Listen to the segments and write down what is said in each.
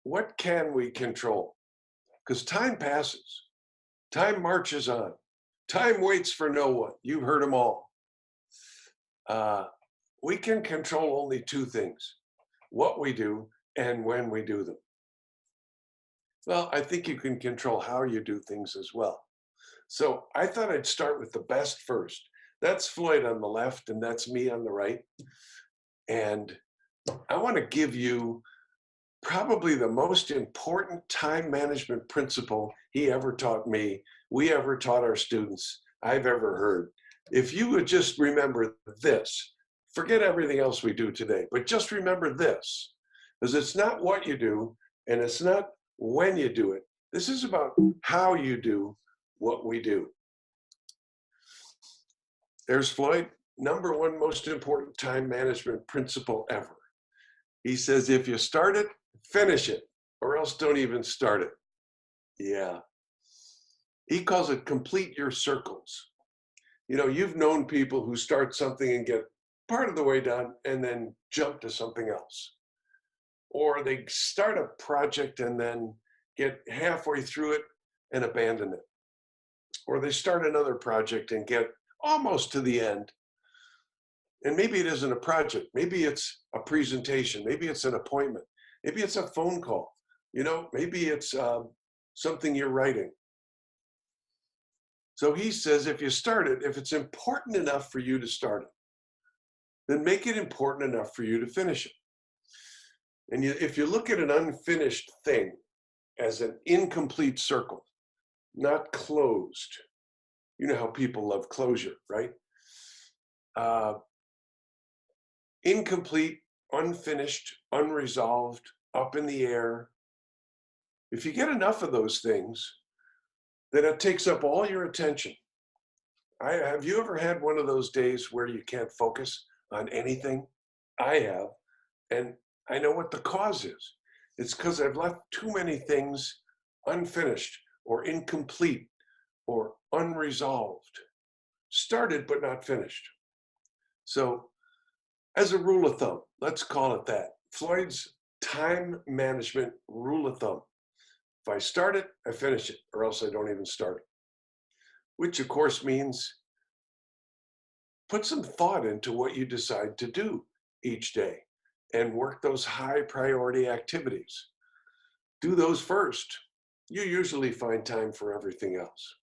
what can we control? Because time passes, time marches on, time waits for no one. You've heard them all. Uh, we can control only two things: what we do and when we do them. Well, I think you can control how you do things as well. So I thought I'd start with the best first. That's Floyd on the left, and that's me on the right. And I want to give you probably the most important time management principle he ever taught me, we ever taught our students, I've ever heard. If you would just remember this, forget everything else we do today, but just remember this, because it's not what you do and it's not when you do it. This is about how you do what we do. There's Floyd, number one most important time management principle ever. He says, if you start it, finish it, or else don't even start it. Yeah. He calls it complete your circles. You know, you've known people who start something and get part of the way done and then jump to something else. Or they start a project and then get halfway through it and abandon it. Or they start another project and get almost to the end. And maybe it isn't a project. Maybe it's a presentation. Maybe it's an appointment. Maybe it's a phone call. You know, maybe it's something you're writing. So he says, if you start it, if it's important enough for you to start it, then make it important enough for you to finish it. And if you look at an unfinished thing as an incomplete circle, not closed, you know how people love closure, right? Incomplete, unfinished, unresolved, up in the air. If you get enough of those things, then it takes up all your attention. Have you ever had one of those days where you can't focus on anything? I have, and I know what the cause is. It's because I've left too many things unfinished or incomplete or unresolved. Started but not finished. So as a rule of thumb, let's call it that, Floyd's time management rule of thumb. If I start it, I finish it, or else I don't even start it. Which of course means put some thought into what you decide to do each day and work those high priority activities. Do those first. You usually find time for everything else.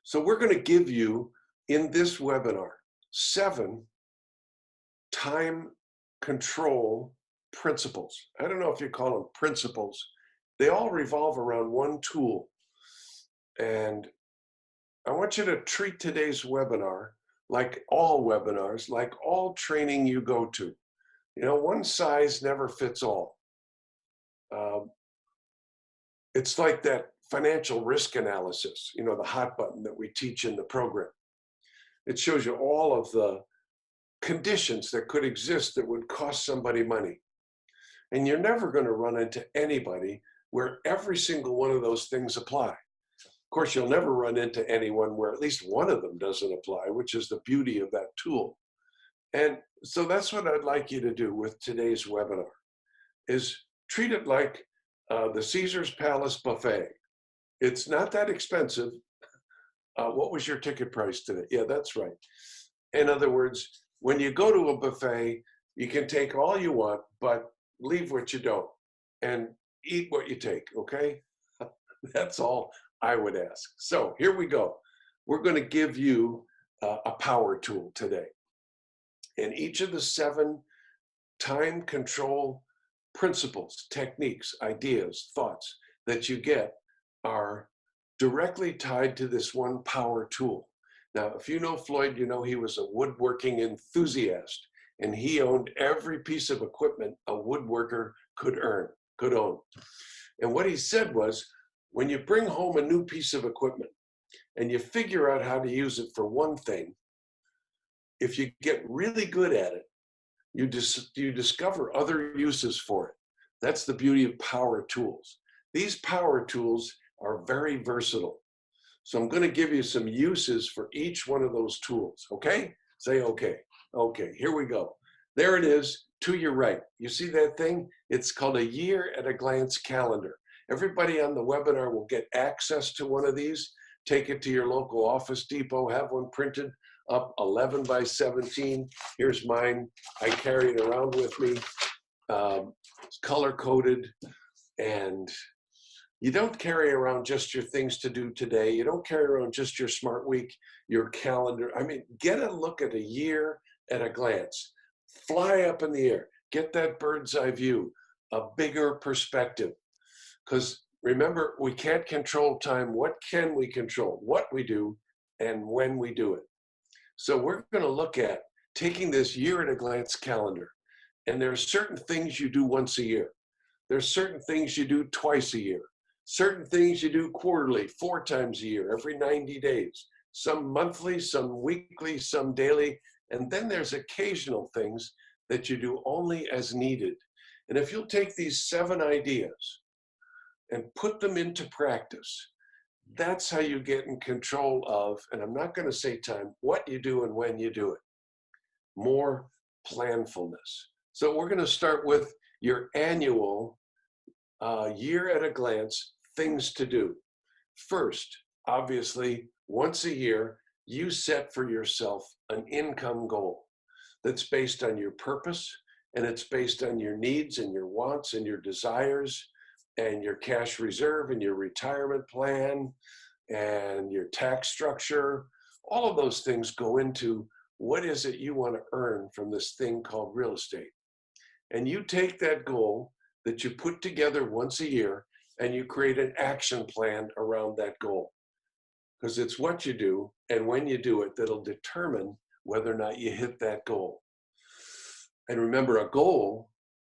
So we're going to give you in this webinar 7 time control principles. I don't know if you call them principles. They all revolve around one tool. And I want you to treat today's webinar like all webinars, like all training you go to. You know, one size never fits all. It's like that financial risk analysis, you know, the hot button that we teach in the program. It shows you all of the conditions that could exist that would cost somebody money. And you're never going to run into anybody where every single one of those things apply. Of course, you'll never run into anyone where at least one of them doesn't apply, which is the beauty of that tool. And so that's what I'd like you to do with today's webinar, is treat it like the Caesar's Palace buffet. It's not that expensive. What was your ticket price today? Yeah, that's right. In other words, when you go to a buffet, you can take all you want, but leave what you don't and eat what you take, okay? That's all I would ask. So here we go. We're going to give you a power tool today. And each of the 7 time control principles, techniques, ideas, thoughts that you get are directly tied to this one power tool. Now, if you know Floyd, you know he was a woodworking enthusiast, and he owned every piece of equipment a woodworker could own. And what he said was, when you bring home a new piece of equipment and you figure out how to use it for one thing, if you get really good at it, you discover other uses for it. That's the beauty of power tools. These power tools are very versatile. So I'm going to give you some uses for each one of those tools, okay? Say okay. Okay, here we go. There it is to your right. You see that thing? It's called a year at a glance calendar. Everybody on the webinar will get access to one of these. Take it to your local Office Depot, have one printed up 11 by 17. Here's mine. I carry it around with me. It's color coded, and you don't carry around just your things to do today. You don't carry around just your smart week, your calendar. I mean, get a look at a year at a glance. Fly up in the air. Get that bird's eye view, a bigger perspective. Because remember, we can't control time. What can we control? What we do and when we do it. So we're going to look at taking this year at a glance calendar. And there are certain things you do once a year. There's certain things you do twice a year. Certain things you do quarterly, 4 times a year, every 90 days. Some monthly, some weekly, some daily. And then there's occasional things that you do only as needed. And if you'll take these 7 ideas and put them into practice, that's how you get in control of, and I'm not going to say time, what you do and when you do it. More planfulness. So we're going to start with your annual year at a glance things to do. First, obviously, once a year, you set for yourself an income goal that's based on your purpose, and it's based on your needs and your wants and your desires and your cash reserve and your retirement plan and your tax structure. All of those things go into what is it you want to earn from this thing called real estate. And you take that goal that you put together once a year and you create an action plan around that goal. Because it's what you do and when you do it that'll determine whether or not you hit that goal. And remember, a goal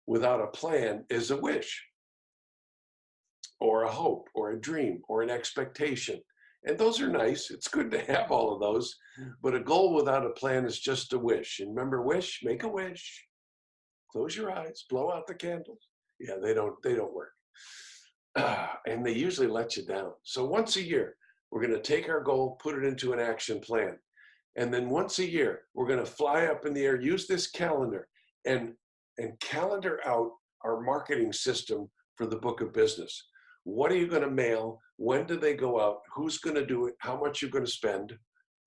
without a plan is a wish, or a hope, or a dream, or an expectation. And those are nice. It's good to have all of those. But a goal without a plan is just a wish. And remember, wish, make a wish. Close your eyes, blow out the candles. Yeah, they don't work. And they usually let you down. So once a year, we're going to take our goal, put it into an action plan. And then once a year, we're going to fly up in the air, use this calendar, and calendar out our marketing system for the book of business. What are you going to mail? When do they go out? Who's going to do it? How much you're going to spend?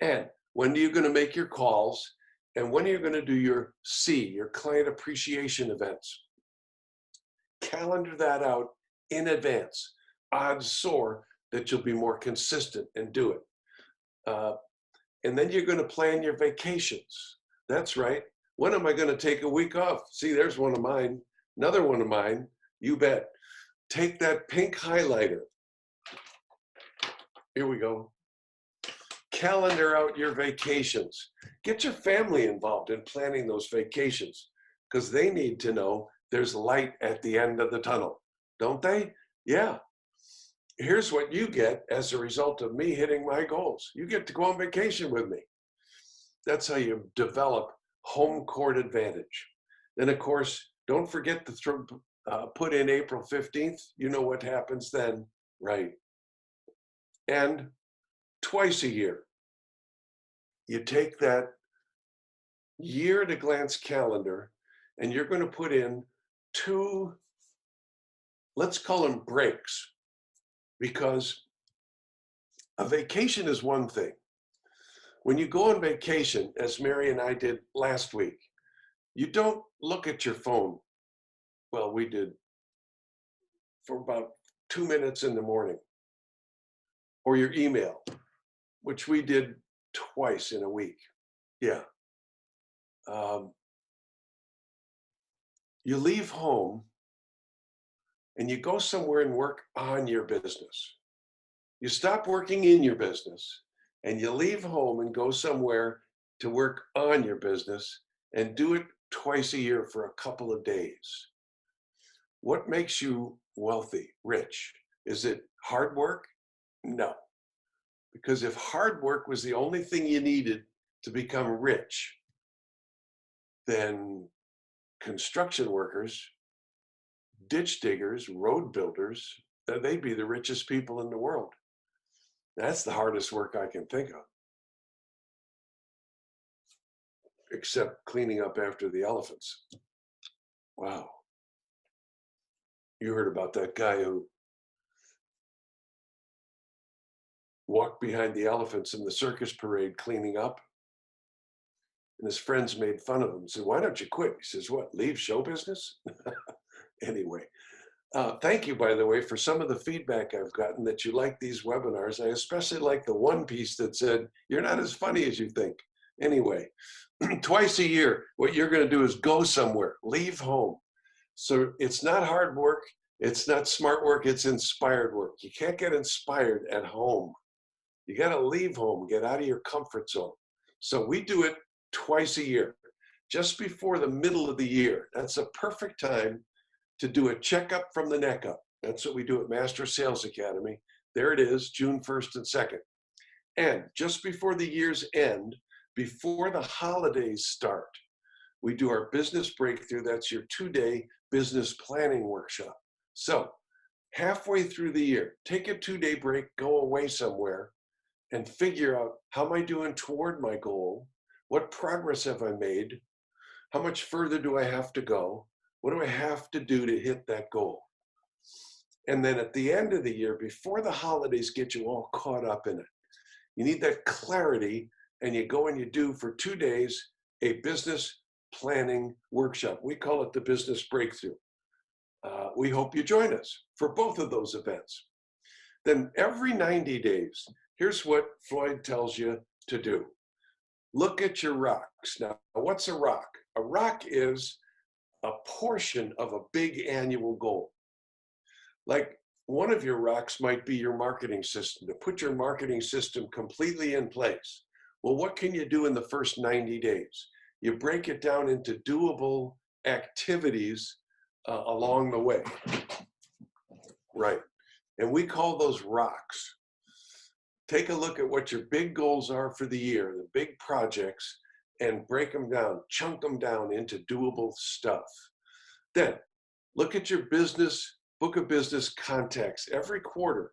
And when are you going to make your calls? And when are you going to do your C, your client appreciation events? Calendar that out in advance. Odds soar that you'll be more consistent and do it. And then you're going to plan your vacations. That's right. When am I going to take a week off? See, there's one of mine. Another one of mine. You bet. Take that pink highlighter. Here we go. Calendar out your vacations. Get your family involved in planning those vacations because they need to know there's light at the end of the tunnel, don't they? Yeah. Here's what you get as a result of me hitting my goals. You get to go on vacation with me. That's how you develop home court advantage. Then, of course, don't forget to put in April 15th. You know what happens then, right? And twice a year, you take that year at a glance calendar and you're going to put in 2, let's call them breaks, because a vacation is one thing. When you go on vacation, as Mary and I did last week, you don't look at your phone. Well, we did for about 2 minutes in the morning, or your email, which we did twice in a week. Yeah. You leave home and you go somewhere and work on your business. You stop working in your business and you leave home and go somewhere to work on your business and do it twice a year for a couple of days. What makes you wealthy, rich? Is it hard work? No. Because if hard work was the only thing you needed to become rich, then construction workers, ditch diggers, road builders, they'd be the richest people in the world. That's the hardest work I can think of. except cleaning up after the elephants. Wow. You heard about that guy who walked behind the elephants in the circus parade cleaning up, and his friends made fun of him and said, "Why don't you quit?" He says, "What, leave show business?" Anyway, thank you, by the way, for some of the feedback I've gotten that you like these webinars. I especially like the one piece that said, "You're not as funny as you think." Anyway, twice a year, what you're going to do is go somewhere, leave home. So it's not hard work. It's not smart work. It's inspired work. You can't get inspired at home. You got to leave home, get out of your comfort zone. So we do it twice a year, just before the middle of the year. That's a perfect time to do a checkup from the neck up. That's what we do at Master Sales Academy. There it is, June 1st and 2nd. And just before the year's end, before the holidays start, we do our business breakthrough. That's your 2-day business planning workshop. So halfway through the year, take a 2-day break, go away somewhere, and figure out, how am I doing toward my goal? What progress have I made? How much further do I have to go? What do I have to do to hit that goal? And then at the end of the year, before the holidays get you all caught up in it, you need that clarity, and you go and you do for 2 days a business planning workshop. We call it the Business Breakthrough. We hope you join us for both of those events. Then every 90 days, here's what Floyd tells you to do. Look at your rocks. Now, what's a rock? A rock is a portion of a big annual goal. Like, one of your rocks might be your marketing system, to put your marketing system completely in place. Well, what can you do in the first 90 days? You break it down into doable activities along the way. Right. And we call those rocks. Take a look at what your big goals are for the year, the big projects, and break them down, chunk them down into doable stuff. Then look at your business, book of business contacts every quarter.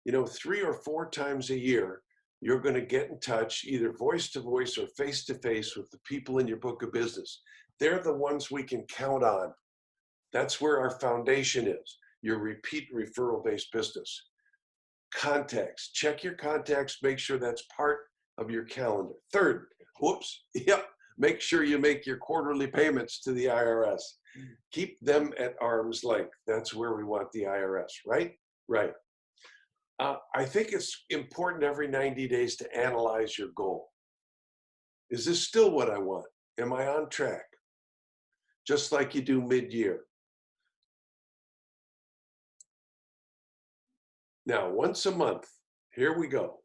3 or 4 times a year, you're going to get in touch, either voice to voice or face to face, with the people in your book of business. They're the ones we can count on. That's where our foundation is, your repeat referral-based business. Contacts, check your contacts, make sure that's part of your calendar. Third, make sure you make your quarterly payments to the IRS. Keep them at arm's length. That's where we want the IRS, right? Right. I think it's important every 90 days to analyze your goal. Is this still what I want? Am I on track? Just like you do mid-year. Now, once a month, here we go.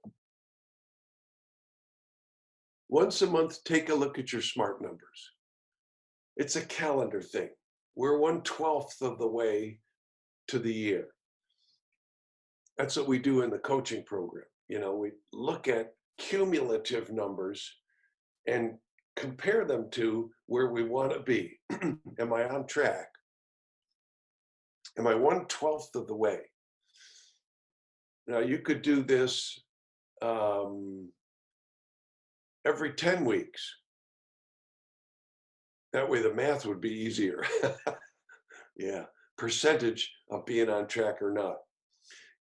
Once a month, take a look at your SMART numbers. It's a calendar thing. We're 1/12 of the way to the year. That's what we do in the coaching program. We look at cumulative numbers and compare them to where we want to be. Am I on track? Am I 1/12 of the way? Now, you could do this every 10 weeks. That way the math would be easier. Yeah, percentage of being on track or not.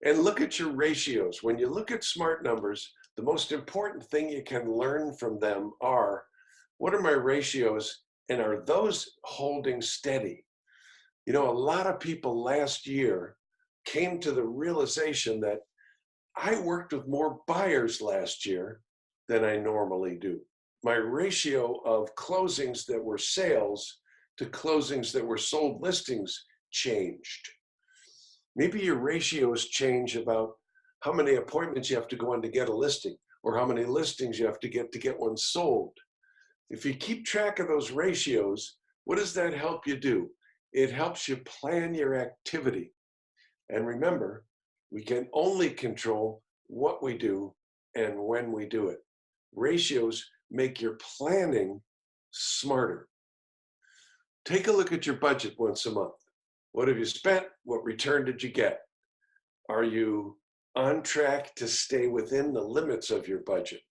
And look at your ratios. When you look at SMART numbers, the most important thing you can learn from them are, what are my ratios, and are those holding steady? A lot of people last year came to the realization that I worked with more buyers last year than I normally do. My ratio of closings that were sales to closings that were sold listings changed. Maybe your ratios change about how many appointments you have to go on to get a listing, or how many listings you have to get one sold. If you keep track of those ratios, what does that help you do? It helps you plan your activity. And remember, we can only control what we do and when we do it. Ratios make your planning smarter. Take a look at your budget once a month. What have you spent? What return did you get? Are you on track to stay within the limits of your budget?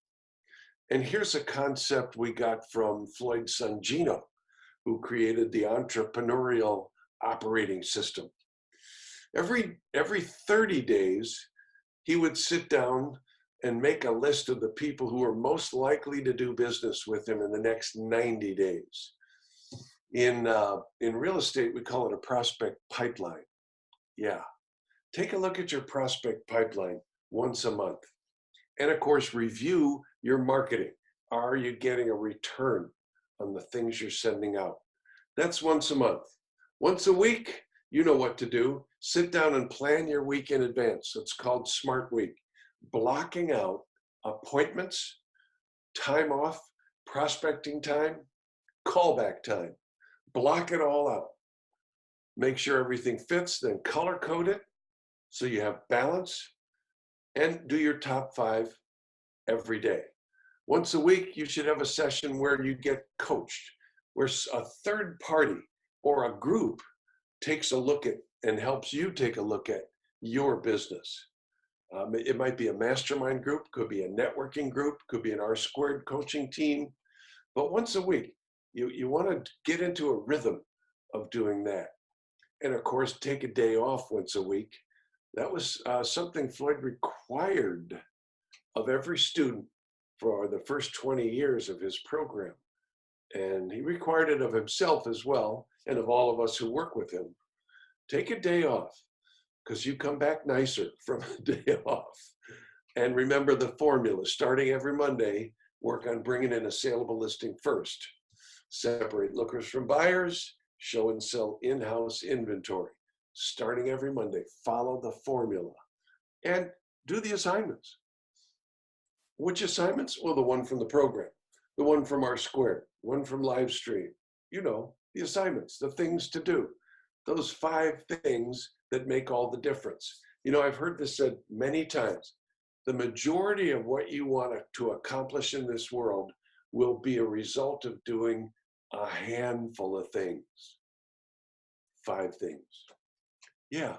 And here's a concept we got from Floyd's son Gino, who created the entrepreneurial operating system. Every 30 days, he would sit down and make a list of the people who are most likely to do business with him in the next 90 days. In real estate, we call it a prospect pipeline. Yeah. Take a look at your prospect pipeline once a month. And of course, review your marketing. Are you getting a return on the things you're sending out? That's once a month. Once a week, you know what to do. Sit down and plan your week in advance. It's called Smart Week. Blocking out appointments, time off, prospecting time, callback time. Block it all out. Make sure everything fits, then color code it so you have balance, and do your top 5 every day. Once a week, you should have a session where you get coached, where a third party or a group takes a look at and helps you take a look at your business. It might be a mastermind group, could be a networking group, could be an R-squared coaching team. But once a week, you want to get into a rhythm of doing that. And of course, take a day off once a week. That was something Floyd required of every student for the first 20 years of his program. And he required it of himself as well, and of all of us who work with him. Take a day off, because you come back nicer from a day off. And remember the formula: starting every Monday, work on bringing in a saleable listing first. Separate lookers from buyers, show and sell in-house inventory. Starting every Monday, follow the formula and do the assignments. Which assignments? Well, the one from the program, the one from R-squared, one from live stream. You know, the assignments, the things to do. Those 5 things that make all the difference. You know, I've heard this said many times. The majority of what you want to accomplish in this world will be a result of doing a handful of things. 5 things. Yeah,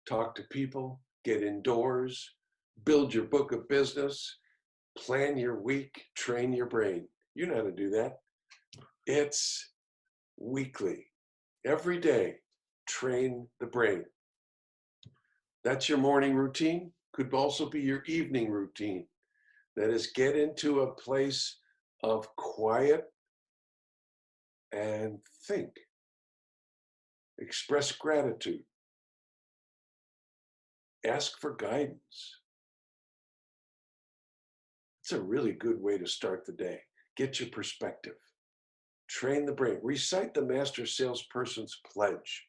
talk to people, get indoors, build your book of business, plan your week, train your brain. You know how to do that. It's weekly. Every day, train the brain. That's your morning routine. Could also be your evening routine. That is, get into a place of quiet and think. Express gratitude. Ask for guidance. It's a really good way to start the day. Get your perspective. Train the brain. Recite the master salesperson's pledge.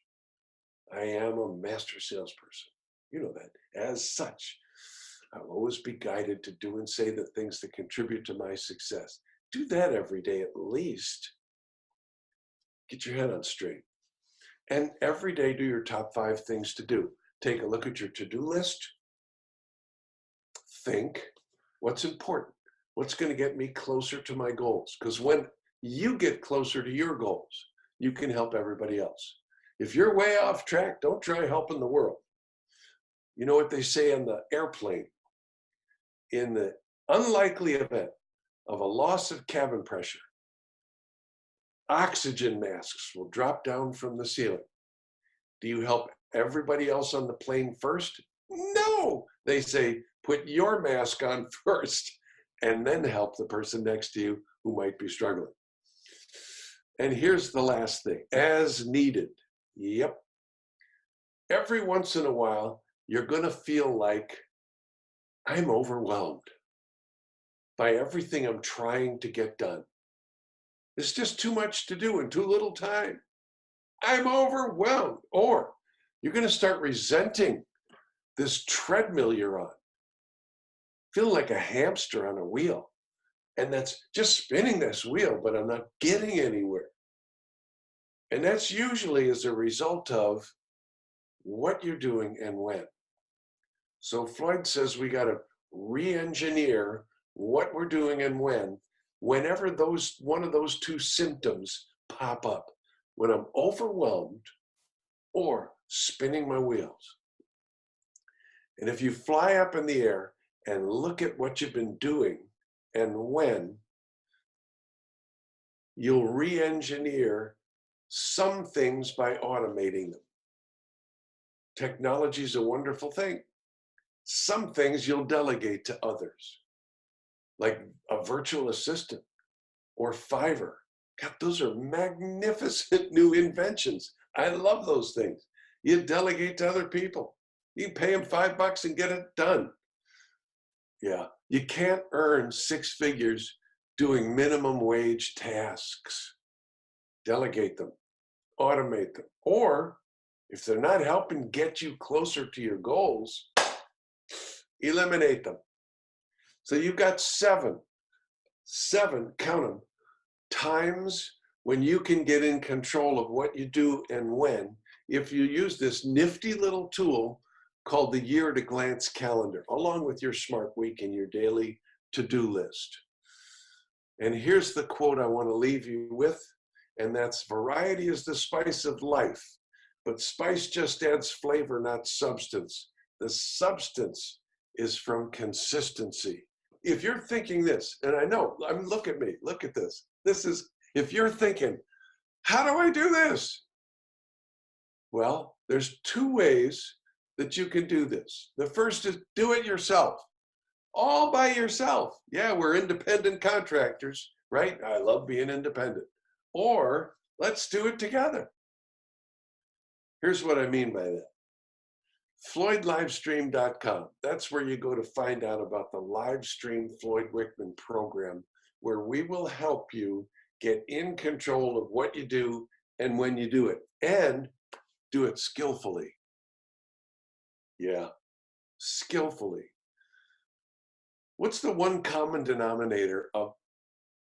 I am a master salesperson. You know that. As such, I'll always be guided to do and say the things that contribute to my success. Do that every day at least. Get your head on straight. And every day do your top 5 things to do. Take a look at your to-do list. Think, what's important? What's going to get me closer to my goals? Because when you get closer to your goals, you can help everybody else. If you're way off track, don't try helping the world. You know what they say on the airplane? In the unlikely event of a loss of cabin pressure, oxygen masks will drop down from the ceiling. Do you help everybody else on the plane first? No, they say, put your mask on first and then help the person next to you who might be struggling. And here's the last thing: as needed. Yep. Every once in a while, you're going to feel like I'm overwhelmed by everything I'm trying to get done. It's just too much to do in too little time. I'm overwhelmed. Or you're going to start resenting this treadmill you're on, feeling like a hamster on a wheel. And that's just spinning this wheel, but I'm not getting anywhere. And that's usually as a result of what you're doing and when. So Floyd says we got to re-engineer what we're doing and whenever one of those 2 symptoms pop up, when I'm overwhelmed or spinning my wheels. And if you fly up in the air and look at what you've been doing and when, you'll re-engineer some things by automating them. Technology is a wonderful thing. Some things you'll delegate to others, like a virtual assistant or Fiverr. God, those are magnificent new inventions. I love those things. You delegate to other people. You pay them $5 and get it done. Yeah, you can't earn 6 figures doing minimum wage tasks. Delegate them, automate them. Or if they're not helping get you closer to your goals, eliminate them. So you've got seven, count them, times when you can get in control of what you do and when, if you use this nifty little tool called the Year at a Glance calendar, along with your Smart Week and your daily to-do list. And here's the quote I want to leave you with, and that's: variety is the spice of life, but spice just adds flavor, not substance. The substance is from consistency. If you're thinking this, and I know, look at me, look at this. This is, if you're thinking, how do I do this? Well, there's 2 ways that you can do this. The first is do it yourself, all by yourself. Yeah, we're independent contractors, right? I love being independent. Or let's do it together. Here's what I mean by that. FloydLivestream.com. That's where you go to find out about the Livestream Floyd Wickman program, where we will help you get in control of what you do and when you do it, and do it skillfully. Yeah, skillfully. What's the one common denominator of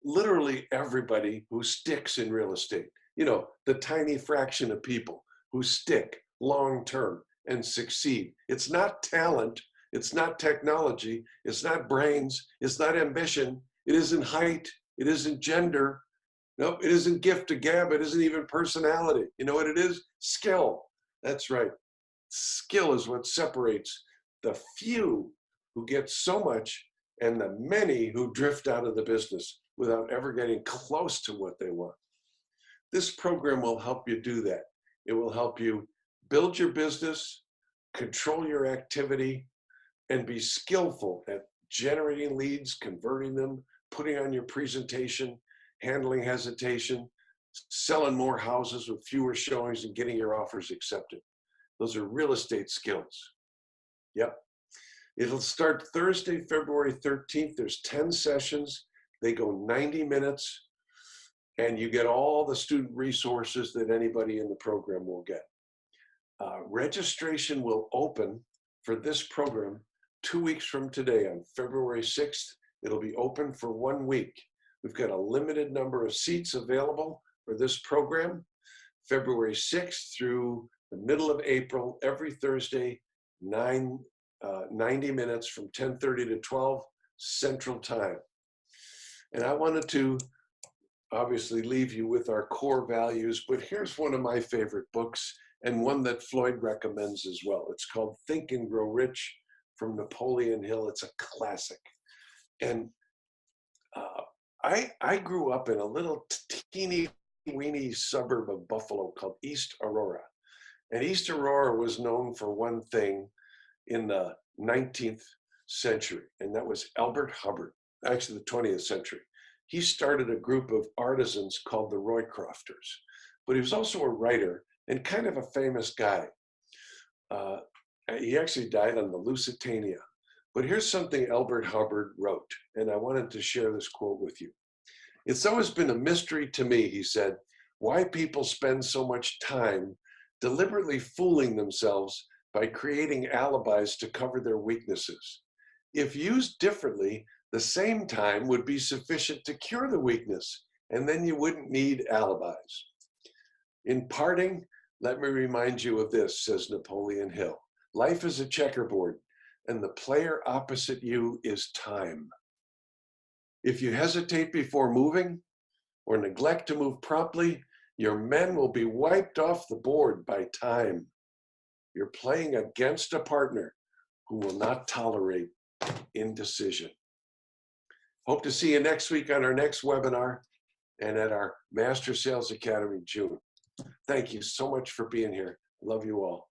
literally everybody who sticks in real estate? You know, the tiny fraction of people who stick long-term and succeed. It's not talent, it's not technology, it's not brains, it's not ambition, it isn't height, it isn't gender, nope, it isn't gift to gab, it isn't even personality. You know what it is? Skill. That's right. Skill is what separates the few who get so much and the many who drift out of the business without ever getting close to what they want. This program will help you do that. It will help you build your business, control your activity, and be skillful at generating leads, converting them, putting on your presentation, handling hesitation, selling more houses with fewer showings, and getting your offers accepted. Those are real estate skills. Yep. It'll start Thursday, February 13th. There's 10 sessions. They go 90 minutes, and you get all the student resources that anybody in the program will get. Registration will open for this program 2 weeks from today on February 6th. It'll be open for 1 week. We've got a limited number of seats available for this program, February 6th through the middle of April, every Thursday, 90 minutes from 10:30 to 12 Central Time. And I wanted to obviously leave you with our core values, but here's one of my favorite books, and one that Floyd recommends as well. It's called Think and Grow Rich from Napoleon Hill. It's a classic. And I grew up in a little teeny weeny suburb of Buffalo called East Aurora. And East Aurora was known for one thing in the 19th century, and that was Albert Hubbard, actually the 20th century. He started a group of artisans called the Roycrofters, but he was also a writer and kind of a famous guy. He actually died on the Lusitania. But here's something Albert Hubbard wrote, and I wanted to share this quote with you. It's always been a mystery to me, he said, why people spend so much time deliberately fooling themselves by creating alibis to cover their weaknesses. If used differently, the same time would be sufficient to cure the weakness, and then you wouldn't need alibis. In parting, let me remind you of this, says Napoleon Hill. Life is a checkerboard, and the player opposite you is time. If you hesitate before moving or neglect to move promptly, your men will be wiped off the board by time. You're playing against a partner who will not tolerate indecision. Hope to see you next week on our next webinar and at our Master Sales Academy in June. Thank you so much for being here. Love you all.